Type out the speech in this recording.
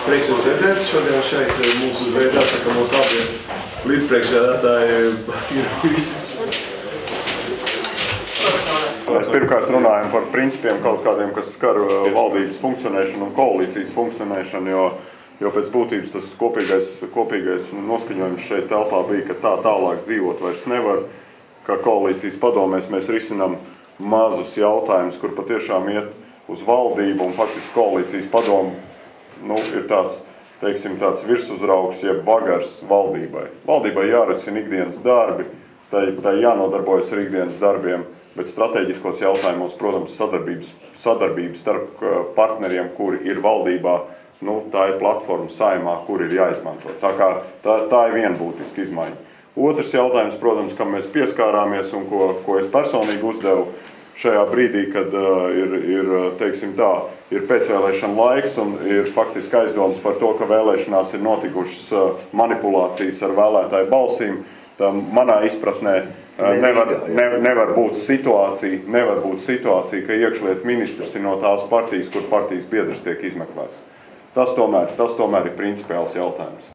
Prieks jūs redzēt šodien šeit mūsu uzveidā, tā ka mūsu abi līdzpriekšsēdētāji ir visi. Mēs pirmkārt runājam par principiem kaut kādiem, kas skar valdības funkcionēšanu un koalīcijas funkcionēšanu, jo pēc būtības tas kopīgais noskaņojums šeit telpā bija, ka tā tālāk dzīvot vairs nevar, ka koalīcijas padomēs mēs risinām mazus jautājumus, kur patiešām iet uz valdību, un faktiski koalīcijas padomu ir tāds, teiksim, tāds virsuzraugs, jeb vagars valdībai. Valdībai jārisina ikdienas darbi, tai jānodarbojas ar ikdienas darbiem, bet strateģiskos jautājumos, protams, sadarbības starp partneriem, kuri ir valdībā, tā ir platforma Saeimā, kur ir jāizmanto. Tā ir viena būtiska izmaiņa. Otrs jautājums, protams, kam mēs pieskārāmies un ko es personīgi uzdevu šajā brīdī, kad ir pēcvēlēšana laiks un ir faktiski aizdomas par to, ka vēlēšanās ir notikušas manipulācijas ar vēlētāju balsīm. Tā manā izpratnē nevar būt situācija, ka iekšlietu ministrs ir no tās partijas, kur partijas biedrs tiek izmeklēts. Tas tomēr ir principiāls jautājums.